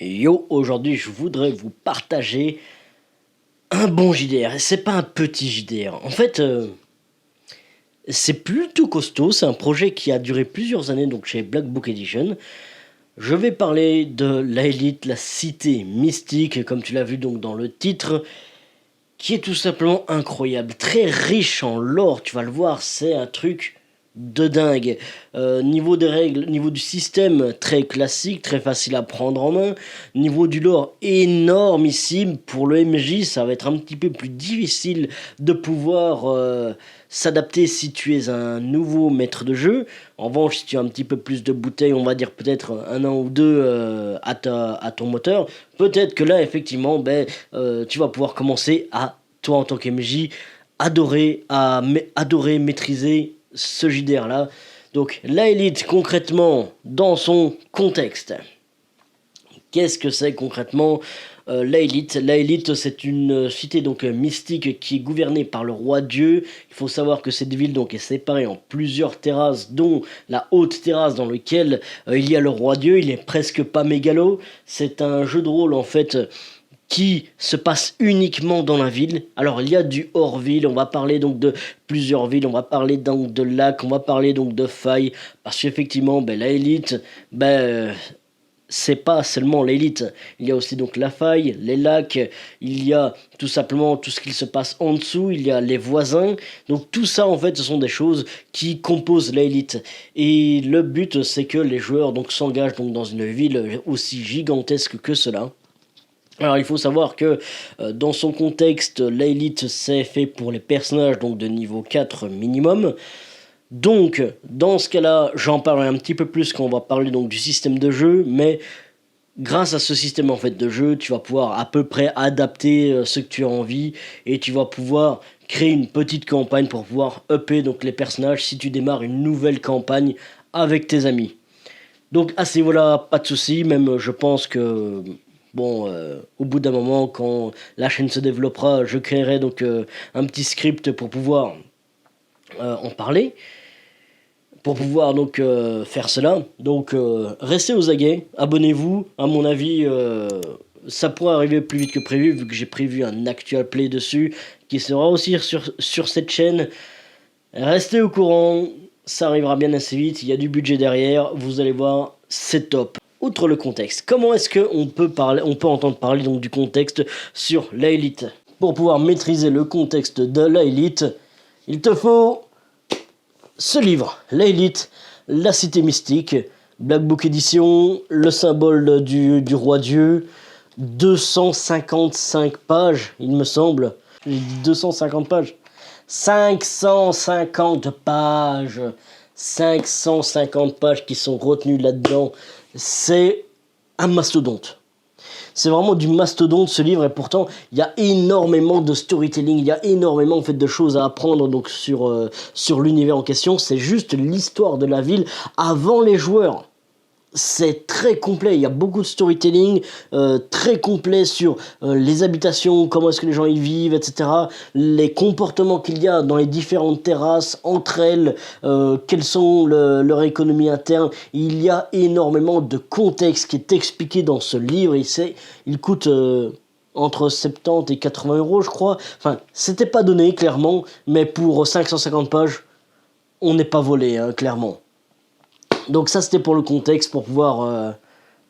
Yo, aujourd'hui je voudrais vous partager un bon JDR. C'est pas un petit JDR. En fait, c'est plutôt costaud. C'est un projet qui a duré plusieurs années donc chez Black Book Edition. Je vais parler de la Élite, la cité mystique, comme tu l'as vu donc dans le titre, qui est tout simplement incroyable, très riche en lore. Tu vas le voir, c'est un truc de dingue. Niveau des règles, niveau du système, très classique, très facile à prendre en main. Niveau du lore, énormissime. Pour le MJ, ça va être un petit peu plus difficile de pouvoir s'adapter si tu es un nouveau maître de jeu. En revanche, si tu as un petit peu plus de bouteilles, on va dire peut-être un an ou deux à ton moteur, peut-être que là, effectivement, tu vas pouvoir commencer à, toi en tant qu'MJ, adorer maîtriser ce JDR là. Donc la Élite concrètement dans son contexte. Qu'est-ce que c'est concrètement la Élite? La Élite, c'est une cité donc mystique qui est gouvernée par le roi Dieu. Il faut savoir que cette ville donc est séparée en plusieurs terrasses, dont la haute terrasse dans laquelle il y a le roi Dieu. Il est presque pas mégalo. C'est un jeu de rôle en fait qui se passe uniquement dans la ville. Alors il y a du hors-ville, on va parler donc de plusieurs villes, on va parler donc de lacs, on va parler donc de failles, parce qu'effectivement la Élite, c'est pas seulement l'élite, il y a aussi donc la faille, les lacs, il y a tout simplement tout ce qui se passe en dessous, il y a les voisins, donc tout ça en fait ce sont des choses qui composent l'élite. Et le but c'est que les joueurs donc s'engagent donc dans une ville aussi gigantesque que cela. Alors il faut savoir que dans son contexte, l'élite c'est fait pour les personnages donc de niveau 4 minimum. Donc dans ce cas-là, j'en parlerai un petit peu plus quand on va parler donc du système de jeu, mais grâce à ce système en fait de jeu, tu vas pouvoir à peu près adapter ce que tu as envie et tu vas pouvoir créer une petite campagne pour pouvoir upper donc les personnages si tu démarres une nouvelle campagne avec tes amis. Donc à ce niveau-là, pas de souci, même je pense que bon, au bout d'un moment, quand la chaîne se développera, je créerai donc un petit script pour pouvoir en parler, pour pouvoir donc faire cela. Donc restez aux aguets, abonnez-vous. À mon avis, ça pourrait arriver plus vite que prévu, vu que j'ai prévu un actual play dessus, qui sera aussi sur cette chaîne. Restez au courant, ça arrivera bien assez vite, il y a du budget derrière, vous allez voir, c'est top. Outre le contexte, comment est-ce qu'on peut entendre parler donc du contexte sur la Élite? Pour pouvoir maîtriser le contexte de la Élite, il te faut ce livre, la Élite, la cité mystique, Black Book Edition, le symbole du roi Dieu, 255 pages, il me semble. J'ai dit 250 pages. 550 pages. 550 pages qui sont retenues là-dedans. C'est un mastodonte. C'est vraiment du mastodonte ce livre, et pourtant il y a énormément de storytelling, il y a énormément en fait de choses à apprendre donc sur l'univers en question. C'est juste l'histoire de la ville avant les joueurs. C'est très complet, il y a beaucoup de storytelling, très complet sur les habitations, comment est-ce que les gens y vivent, etc. Les comportements qu'il y a dans les différentes terrasses, entre elles, quelles sont leur économie interne. Il y a énormément de contexte qui est expliqué dans ce livre. Il coûte entre 70 et 80 euros, je crois. Enfin, c'était pas donné, clairement, mais pour 550 pages, on n'est pas volé, hein, clairement. Donc ça c'était pour le contexte, pour pouvoir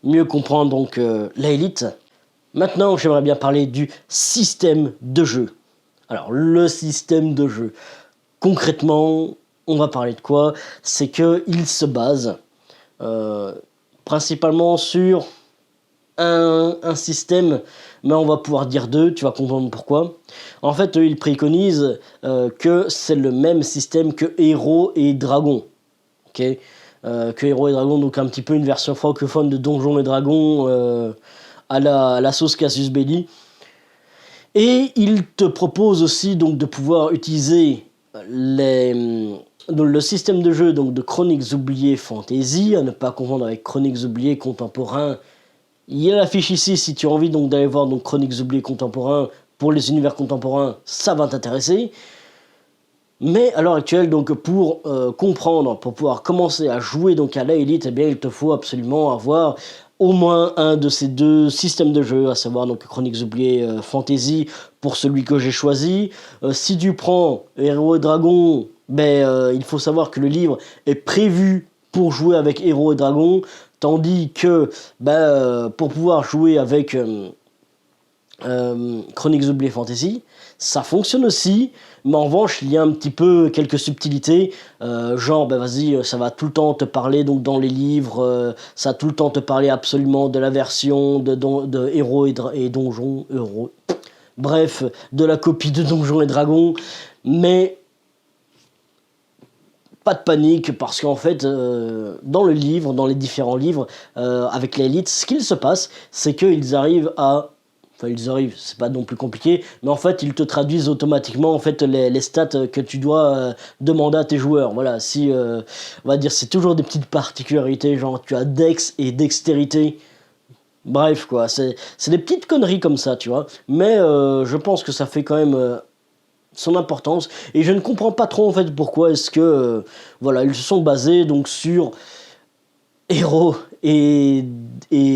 mieux comprendre donc la Élite. Maintenant j'aimerais bien parler du système de jeu. Alors le système de jeu, concrètement on va parler de quoi? C'est qu'il se base principalement sur un système, mais on va pouvoir dire deux, tu vas comprendre pourquoi. En fait il préconise que c'est le même système que Héros et Dragons. Ok, que Héros et Dragons, donc un petit peu une version francophone de Donjons et Dragons à la sauce Casus Belli. Et il te propose aussi donc de pouvoir utiliser le système de jeu donc de Chroniques oubliées Fantasy, à ne pas confondre avec Chroniques oubliées Contemporains. Il y a l'affiche ici si tu as envie donc d'aller voir donc Chroniques oubliées Contemporains pour les univers contemporains, ça va t'intéresser. Mais à l'heure actuelle, donc pour comprendre, pour pouvoir commencer à jouer donc à la Élite, eh bien il te faut absolument avoir au moins un de ces deux systèmes de jeu, à savoir donc Chroniques oubliées Fantasy pour celui que j'ai choisi. Si tu prends Héros et Dragons, il faut savoir que le livre est prévu pour jouer avec Héros et Dragons, tandis que pour pouvoir jouer avec Chroniques oubliées Fantasy, ça fonctionne aussi, mais en revanche il y a un petit peu quelques subtilités, genre vas-y, ça va tout le temps te parler donc dans les livres, ça va tout le temps te parler absolument de la version de Héros et Donjons, bref, de la copie de Donjons et Dragons, mais pas de panique, parce qu'en fait, dans le livre, dans les différents livres, avec l'élite, ce qu'il se passe, c'est qu'ils arrivent à... Enfin, ils arrivent, c'est pas non plus compliqué, mais en fait, ils te traduisent automatiquement en fait les stats que tu dois demander à tes joueurs. Voilà, si, on va dire, c'est toujours des petites particularités, genre tu as Dex et Dextérité. Bref, quoi, c'est des petites conneries comme ça, tu vois. Mais je pense que ça fait quand même son importance, et je ne comprends pas trop en fait pourquoi est-ce que voilà, ils se sont basés donc sur Héros et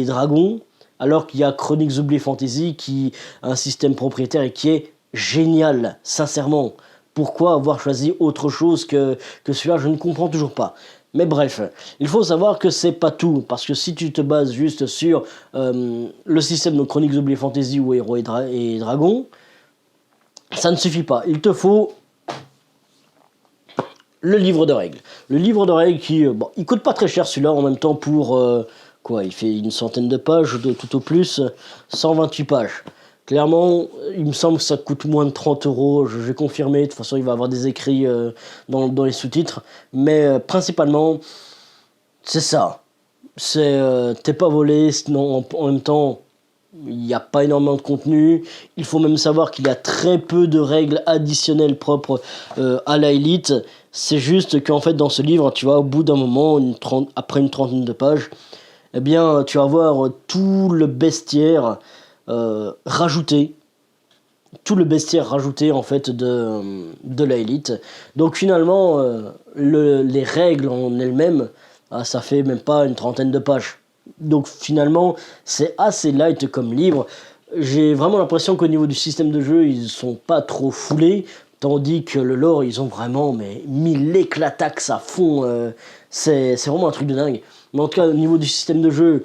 Dragons, alors qu'il y a Chroniques oubliées Fantasy qui a un système propriétaire et qui est génial, sincèrement. Pourquoi avoir choisi autre chose que celui-là, je ne comprends toujours pas. Mais bref, il faut savoir que c'est pas tout, parce que si tu te bases juste sur le système de Chroniques oubliées Fantasy ou Héros et Dragons, ça ne suffit pas. Il te faut le livre de règles. Le livre de règles qui, il coûte pas très cher celui-là, en même temps pour, il fait une centaine de pages, tout au plus, 128 pages. Clairement, il me semble que ça coûte moins de 30 euros, je vais confirmer, de toute façon il va y avoir des écrits dans les sous-titres, mais principalement, c'est ça. T'es pas volé, sinon en même temps... Il n'y a pas énormément de contenu. Il faut même savoir qu'il y a très peu de règles additionnelles propres à la Elite. C'est juste qu'en fait, dans ce livre, tu vois, au bout d'un moment, après une trentaine de pages, eh bien, tu vas voir tout le bestiaire rajouté. Tout le bestiaire rajouté, en fait, de la Elite. Donc, finalement, les règles en elles-mêmes, ça fait même pas une trentaine de pages. Donc finalement, c'est assez light comme livre. J'ai vraiment l'impression qu'au niveau du système de jeu, ils sont pas trop foulés, tandis que le lore, ils ont vraiment mis l'éclataxe à fond. C'est vraiment un truc de dingue. Mais en tout cas, au niveau du système de jeu,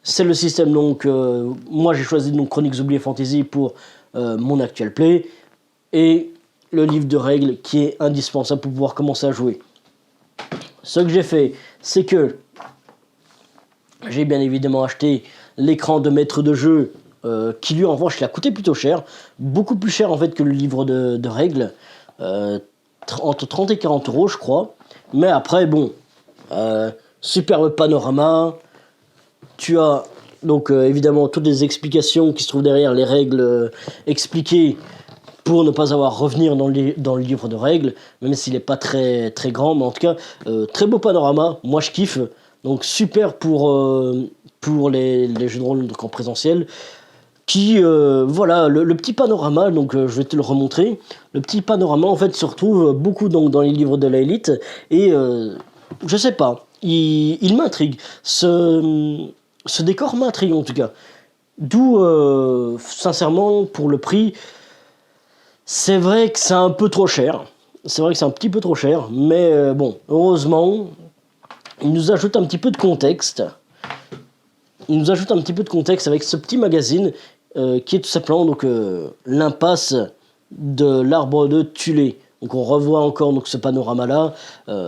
c'est le système donc... moi, j'ai choisi donc Chroniques oubliées Fantasy pour mon actual play, et le livre de règles qui est indispensable pour pouvoir commencer à jouer. Ce que j'ai fait, c'est que j'ai bien évidemment acheté l'écran de maître de jeu qui lui en revanche il a coûté plutôt cher, beaucoup plus cher en fait que le livre de règles, entre 30 et 40 euros je crois, mais après bon, superbe panorama, tu as donc évidemment toutes les explications qui se trouvent derrière les règles expliquées pour ne pas avoir à revenir dans le livre de règles, même s'il n'est pas très, très grand, mais en tout cas, très beau panorama, moi je kiffe. Donc super pour les jeux de rôle donc en présentiel. Voilà, le petit panorama, donc je vais te le remontrer. Le petit panorama, en fait, se retrouve beaucoup donc, dans les livres de la Elite. Et je sais pas, il m'intrigue. Ce décor m'intrigue en tout cas. D'où, sincèrement, pour le prix, c'est vrai que c'est un peu trop cher. C'est vrai que c'est un petit peu trop cher. Mais bon, heureusement... Il nous ajoute un petit peu de contexte. Il nous ajoute un petit peu de contexte avec ce petit magazine qui est tout simplement donc l'impasse de l'arbre de Tulé. Donc on revoit encore donc ce panorama-là.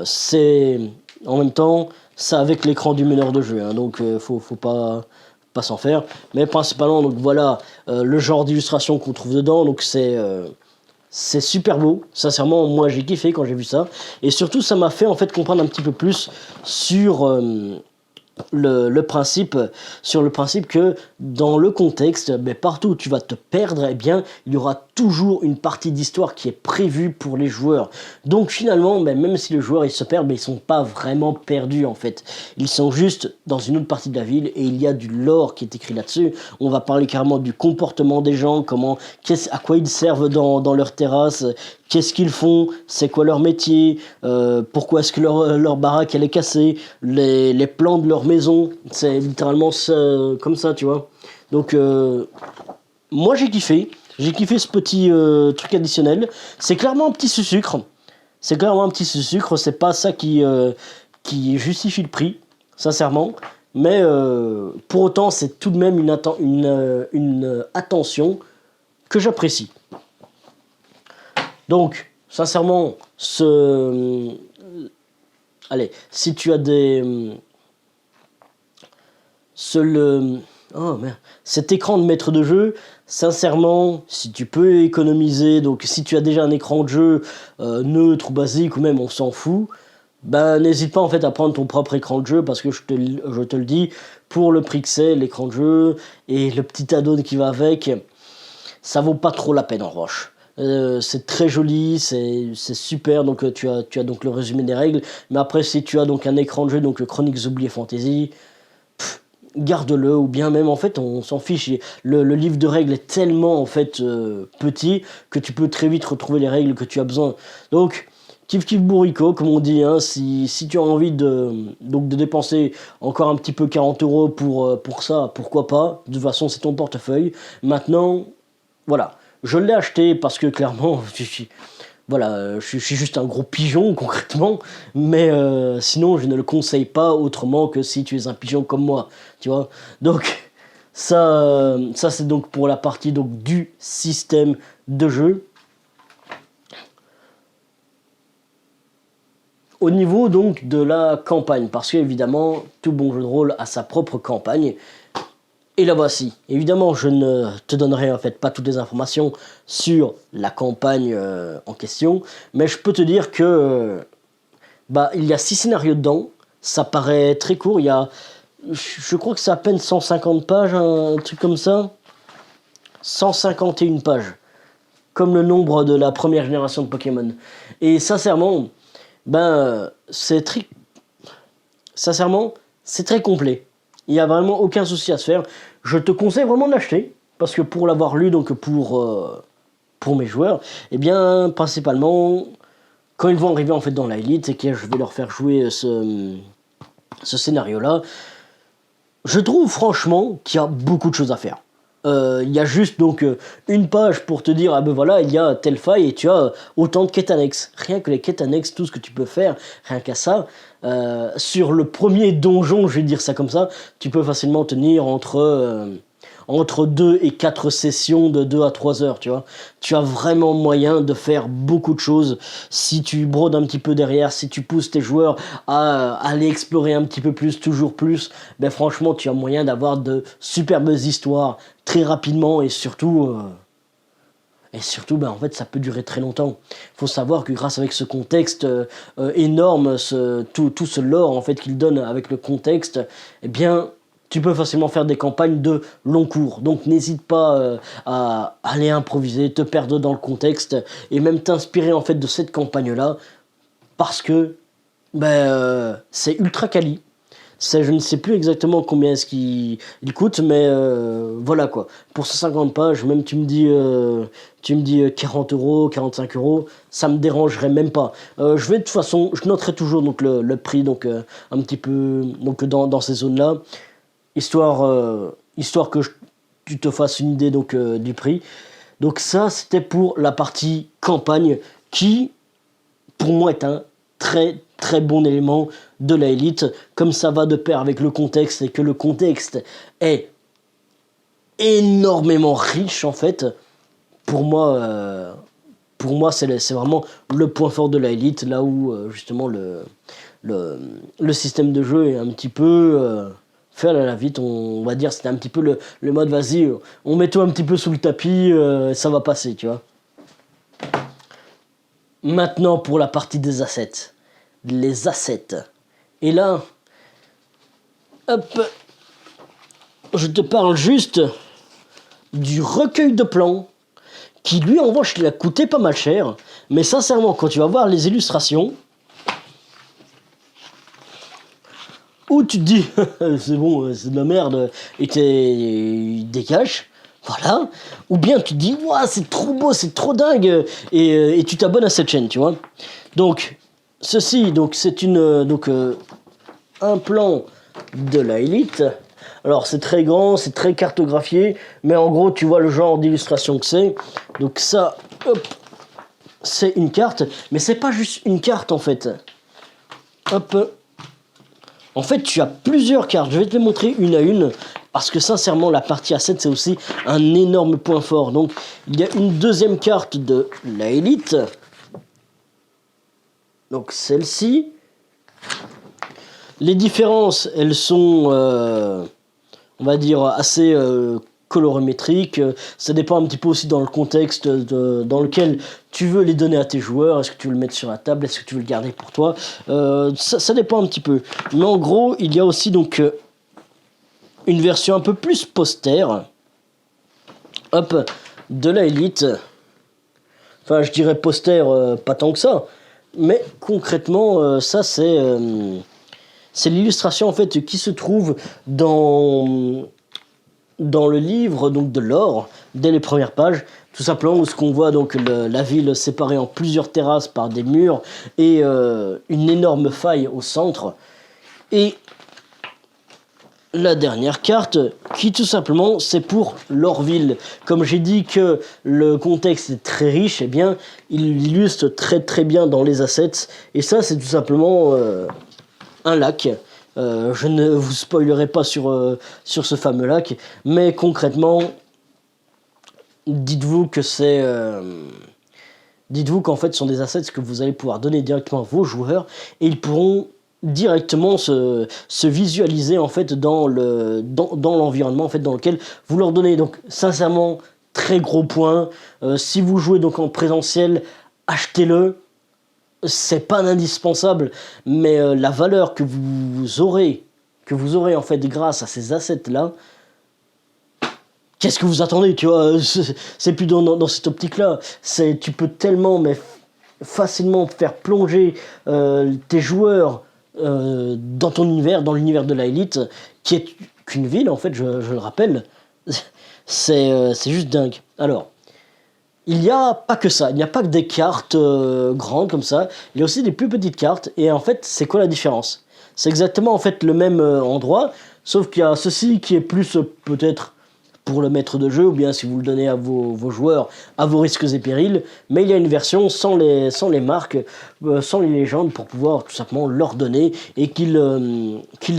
C'est en même temps ça avec l'écran du meneur de jeu. Hein, donc faut pas s'en faire. Mais principalement donc voilà le genre d'illustration qu'on trouve dedans. Donc c'est super beau, sincèrement, moi j'ai kiffé quand j'ai vu ça. Et surtout, ça m'a fait en fait comprendre un petit peu plus sur le principe que dans le contexte, partout où tu vas te perdre, eh bien, il y aura toujours une partie d'histoire qui est prévue pour les joueurs. Donc finalement, même si les joueurs ils se perdent, ils sont pas vraiment perdus en fait. Ils sont juste dans une autre partie de la ville et il y a du lore qui est écrit là-dessus. On va parler carrément du comportement des gens, à quoi ils servent dans leur terrasse, qu'est-ce qu'ils font, c'est quoi leur métier, pourquoi est-ce que leur baraque elle est cassée, les plans de leur maison, c'est littéralement ça, comme ça, tu vois. Donc moi j'ai kiffé ce petit truc additionnel. C'est clairement un petit sucre. C'est clairement un petit sucre, c'est pas ça qui justifie le prix, sincèrement. Mais pour autant, c'est tout de même une attention que j'apprécie. Donc, sincèrement, allez, si tu as oh merde, cet écran de maître de jeu, sincèrement, si tu peux économiser, donc si tu as déjà un écran de jeu neutre ou basique, ou même on s'en fout, ben n'hésite pas en fait à prendre ton propre écran de jeu, parce que je te le dis, pour le prix que c'est, l'écran de jeu et le petit add-on qui va avec, ça vaut pas trop la peine en revanche. C'est très joli, c'est super, donc tu as donc le résumé des règles, mais après si tu as donc un écran de jeu, donc Chroniques oubliées Fantasy, garde-le, ou bien même en fait on s'en fiche, le livre de règles est tellement en fait petit que tu peux très vite retrouver les règles que tu as besoin. Donc kiff kiff bourrico comme on dit, hein, si tu as envie donc de dépenser encore un petit peu 40 € pour ça, pourquoi pas, de toute façon c'est ton portefeuille. Maintenant voilà, je l'ai acheté parce que clairement voilà, je suis juste un gros pigeon concrètement, mais sinon je ne le conseille pas autrement que si tu es un pigeon comme moi, tu vois. Donc ça c'est donc pour la partie donc du système de jeu. Au niveau donc de la campagne, parce qu'évidemment tout bon jeu de rôle a sa propre campagne. Et la voici. Évidemment, je ne te donnerai en fait pas toutes les informations sur la campagne en question, mais je peux te dire que il y a 6 scénarios dedans. Ça paraît très court. Je crois que c'est à peine 150 pages, un truc comme ça. 151 pages, comme le nombre de la première génération de Pokémon. Et sincèrement, c'est très, c'est très complet. Il n'y a vraiment aucun souci à se faire. Je te conseille vraiment de l'acheter, parce que pour l'avoir lu, donc pour mes joueurs, eh bien, principalement, quand ils vont arriver en fait dans la Elite, et que je vais leur faire jouer ce scénario-là, je trouve franchement qu'il y a beaucoup de choses à faire. Il y a juste donc une page pour te dire, ah ben voilà, il y a telle faille et tu as autant de quêtes annexes. Rien que les quêtes annexes, tout ce que tu peux faire, rien qu'à ça, sur le premier donjon, je vais dire ça comme ça, tu peux facilement tenir entre 2 et 4 sessions de 2 à 3 heures, tu vois. Tu as vraiment moyen de faire beaucoup de choses si tu brodes un petit peu derrière, si tu pousses tes joueurs à aller explorer un petit peu plus, toujours plus, ben franchement, tu as moyen d'avoir de superbes histoires très rapidement, et surtout, en fait, ça peut durer très longtemps. Il faut savoir que grâce avec ce contexte énorme, tout ce lore en fait qu'il donne avec le contexte, eh bien, tu peux facilement faire des campagnes de long cours. Donc n'hésite pas à aller improviser, te perdre dans le contexte, et même t'inspirer en fait de cette campagne-là, parce que c'est ultra quali. Je ne sais plus exactement combien est-ce qu'il coûte, mais voilà quoi. Pour 150 pages, même tu me dis 40 €, 45 €, ça me dérangerait même pas. Je vais de toute façon, je noterai toujours donc le prix, donc un petit peu donc dans ces zones-là, histoire que tu te fasses une idée donc du prix. Donc ça, c'était pour la partie campagne, qui pour moi est un très très bon élément de la Elite, comme ça va de pair avec le contexte, et que le contexte est énormément riche en fait. Pour moi c'est vraiment le point fort de la Elite, là où justement le système de jeu est un petit peu fait à la vite, on va dire. C'était un petit peu le mode vas-y, on met tout un petit peu sous le tapis, ça va passer, tu vois. Maintenant pour la partie des assets. Les assets. Et là, hop, je te parle juste du recueil de plans, qui lui en revanche il a coûté pas mal cher, mais sincèrement quand tu vas voir les illustrations, où tu te dis c'est bon, c'est de la merde, et dégage, Voilà. Ou bien tu te dis, waouh, c'est trop beau, c'est trop dingue, et tu t'abonnes à cette chaîne, tu vois. Donc, ceci, donc c'est un plan de la Elite. Alors, c'est très grand, c'est très cartographié, mais en gros, tu vois le genre d'illustration que c'est. Donc ça, hop, c'est une carte, mais c'est pas juste une carte en fait. Hop. En fait, tu as plusieurs cartes. Je vais te les montrer une à une. Parce que sincèrement, la partie A7, c'est aussi un énorme point fort. Donc, il y a une deuxième carte de la Elite. Donc, celle-ci. Les différences, elles sont, on va dire, assez colorimétriques. Ça dépend un petit peu aussi dans le contexte dans lequel tu veux les donner à tes joueurs. Est-ce que tu veux le mettre sur la table? Est-ce que tu veux le garder pour toi? Ça dépend un petit peu. Mais en gros, il y a aussi donc une version un peu plus poster, hop, de la Elite. Enfin, je dirais poster, pas tant que ça, mais concrètement, ça c'est l'illustration en fait qui se trouve dans le livre donc de l'or dès les premières pages, tout simplement où ce qu'on voit donc la ville séparée en plusieurs terrasses par des murs et une énorme faille au centre. Et la dernière carte, qui tout simplement, c'est pour Lorville. Comme j'ai dit que le contexte est très riche, eh bien, il illustre très très bien dans les assets. Et ça, c'est tout simplement un lac. Je ne vous spoilerai pas sur ce fameux lac, mais concrètement, dites-vous que dites-vous qu'en fait, ce sont des assets que vous allez pouvoir donner directement à vos joueurs, et ils pourront directement se visualiser en fait dans l'environnement en fait dans lequel vous leur donnez. Donc sincèrement, très gros point. Si vous jouez donc en présentiel, achetez-le. C'est pas indispensable, mais la valeur que vous aurez en fait grâce à ces assets là, qu'est-ce que vous attendez, tu vois? C'est plus dans cette optique là. Tu peux tellement mais facilement faire plonger tes joueurs dans ton univers, dans l'univers de la Elite, qui est qu'une ville en fait, je le rappelle. C'est juste dingue. Alors, il n'y a pas que ça, il n'y a pas que des cartes grandes comme ça, il y a aussi des plus petites cartes, et en fait, c'est quoi la différence? C'est exactement en fait le même endroit, sauf qu'il y a ceci qui est plus peut-être pour le maître de jeu, ou bien si vous le donnez à vos joueurs, à vos risques et périls, mais il y a une version sans les marques, sans les légendes, pour pouvoir tout simplement leur donner, et qu'ils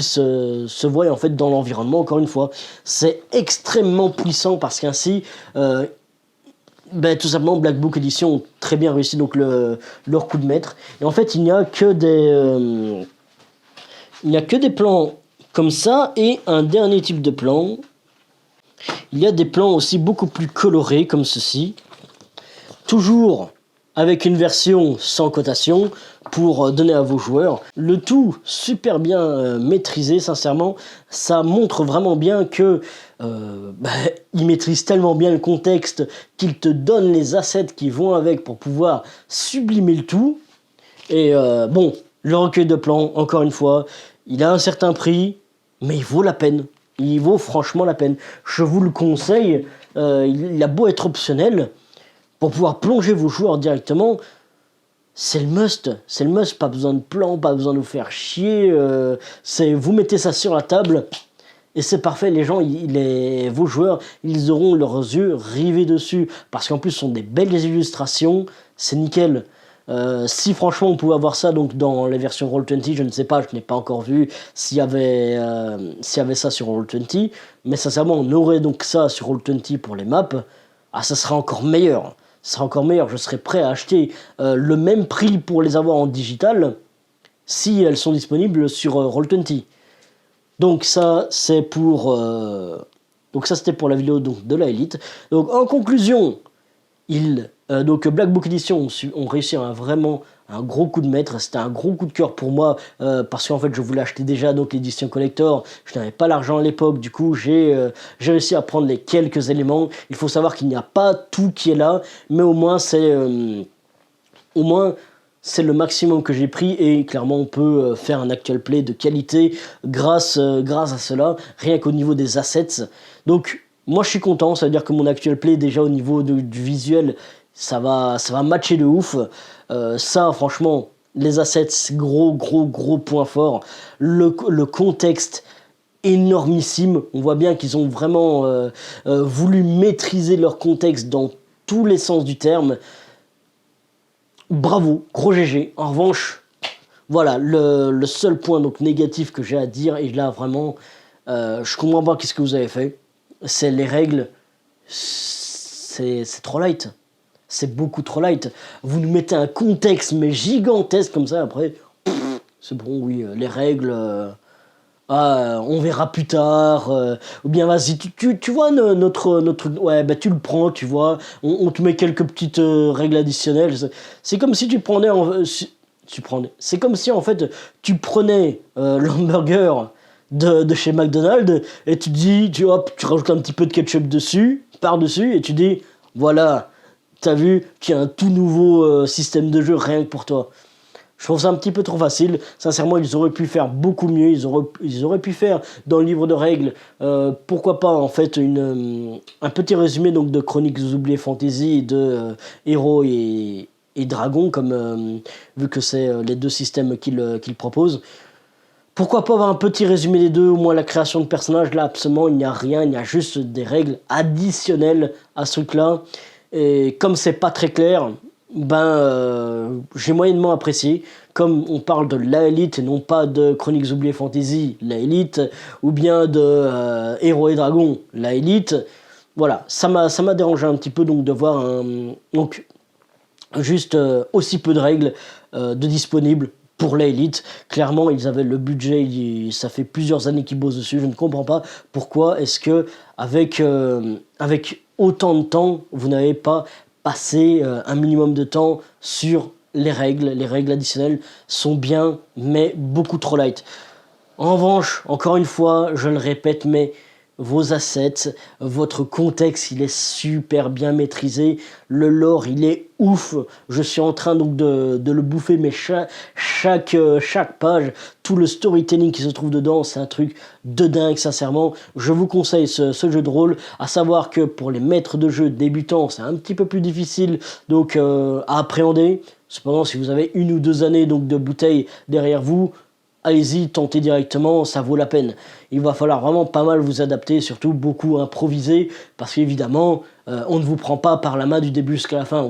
se voient en fait dans l'environnement, encore une fois. C'est extrêmement puissant, parce qu'ainsi, tout simplement, Black Book Edition ont très bien réussi donc leur coup de maître. Et en fait, il n'y a que des plans comme ça, et un dernier type de plan. Il y a des plans aussi beaucoup plus colorés comme ceci, toujours avec une version sans cotation pour donner à vos joueurs. Le tout super bien maîtrisé, sincèrement. Ça montre vraiment bien que ils maîtrisent tellement bien le contexte qu'ils te donnent les assets qui vont avec pour pouvoir sublimer le tout. Et bon, le recueil de plans, encore une fois, il a un certain prix, mais il vaut la peine. Il vaut franchement la peine. Je vous le conseille. Il a beau être optionnel, pour pouvoir plonger vos joueurs directement, c'est le must. C'est le must. Pas besoin de plan, pas besoin de vous faire chier. Vous mettez ça sur la table et c'est parfait. Les gens, vos joueurs, ils auront leurs yeux rivés dessus. Parce qu'en plus, ce sont des belles illustrations. C'est nickel. Si franchement on pouvait avoir ça donc dans les versions Roll20, je ne sais pas, je n'ai pas encore vu s'il y avait ça sur Roll20, mais sincèrement on aurait donc ça sur Roll20 pour les maps. Ça sera encore meilleur. Ça sera encore meilleur. Je serais prêt à acheter le même prix pour les avoir en digital si elles sont disponibles sur Roll20. Donc ça c'est pour donc ça c'était pour la vidéo donc de la Elite. Donc en conclusion, donc Black Book Edition ont réussi vraiment un gros coup de maître. C'était un gros coup de cœur pour moi parce qu'en fait je voulais acheter déjà donc l'édition collector. Je n'avais pas l'argent à l'époque, du coup j'ai réussi à prendre les quelques éléments. Il faut savoir qu'il n'y a pas tout qui est là, mais au moins c'est le maximum que j'ai pris, et clairement on peut faire un actual play de qualité grâce à cela, rien qu'au niveau des assets. Donc Moi je suis content, ça veut dire que mon actual play déjà au niveau du visuel, ça va matcher de ouf. Ça franchement, les assets, gros point fort. Le contexte énormissime, on voit bien qu'ils ont vraiment voulu maîtriser leur contexte dans tous les sens du terme. Bravo, gros GG. En revanche, voilà, le seul point donc négatif que j'ai à dire, et là vraiment, je comprends pas qu'est-ce que vous avez fait, c'est les règles, c'est trop light. C'est beaucoup trop light. Vous nous mettez un contexte mais gigantesque comme ça, après, c'est bon, oui, les règles, on verra plus tard, ou bien vas-y, tu vois notre, ouais, bah tu le prends, tu vois, on te met quelques petites règles additionnelles. C'est comme si tu prenais, c'est comme si en fait tu prenais l'hamburger de chez McDonald's et tu rajoutes un petit peu de ketchup dessus, par-dessus, et tu dis, voilà, t'as vu, tu as un tout nouveau système de jeu rien que pour toi. Je trouve ça un petit peu trop facile. Sincèrement, ils auraient pu faire beaucoup mieux. Ils auraient pu faire dans le livre de règles, pourquoi pas en fait un petit résumé donc de Chroniques oubliées Fantasy, de Héros et Dragons, comme vu que c'est les deux systèmes qu'il propose. Pourquoi pas avoir un petit résumé des deux, au moins la création de personnages. Là, absolument, il n'y a rien. Il y a juste des règles additionnelles à ce truc-là. Et comme c'est pas très clair, j'ai moyennement apprécié. Comme on parle de la Elite et non pas de Chroniques oubliées Fantasy, la Elite, ou bien de Héros et Dragons, la Elite. Voilà, ça m'a dérangé un petit peu donc de voir donc juste aussi peu de règles de disponibles pour la Elite. Clairement, ils avaient le budget, ça fait plusieurs années qu'ils bossent dessus. Je ne comprends pas pourquoi est-ce que avec autant de temps, vous n'avez pas passé un minimum de temps sur les règles. Les règles additionnelles sont bien, mais beaucoup trop light. En revanche, encore une fois, je le répète, mais vos assets, votre contexte, il est super bien maîtrisé. Le lore, il est ouf. Je suis en train donc de le bouffer, mais chaque page, tout le storytelling qui se trouve dedans, c'est un truc de dingue, sincèrement. Je vous conseille ce jeu de rôle, à savoir que pour les maîtres de jeu débutants, c'est un petit peu plus difficile donc à appréhender. Cependant, si vous avez 1 ou 2 années donc de bouteille derrière vous, allez-y, tentez directement, ça vaut la peine. Il va falloir vraiment pas mal vous adapter, surtout beaucoup improviser, parce qu'évidemment, on ne vous prend pas par la main du début jusqu'à la fin. On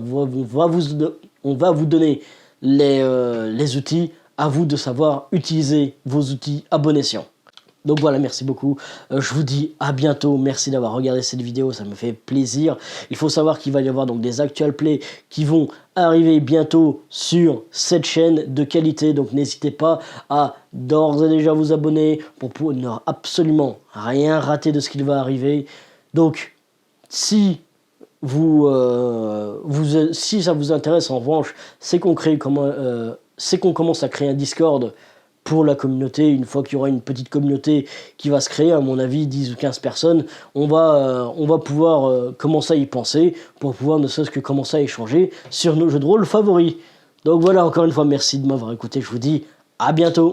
va vous donner les outils, à vous de savoir utiliser vos outils à bon escient. Donc voilà, merci beaucoup. Je vous dis à bientôt. Merci d'avoir regardé cette vidéo, ça me fait plaisir. Il faut savoir qu'il va y avoir donc des actual plays qui vont arriver bientôt sur cette chaîne de qualité. Donc n'hésitez pas à d'ores et déjà vous abonner pour ne absolument rien rater de ce qu'il va arriver. Donc si si ça vous intéresse, en revanche, c'est qu'on commence à créer un Discord pour la communauté. Une fois qu'il y aura une petite communauté qui va se créer, à mon avis 10 ou 15 personnes, on va pouvoir commencer à y penser, pour pouvoir ne serait-ce que commencer à échanger sur nos jeux de rôle favoris. Donc voilà, encore une fois, merci de m'avoir écouté, je vous dis à bientôt.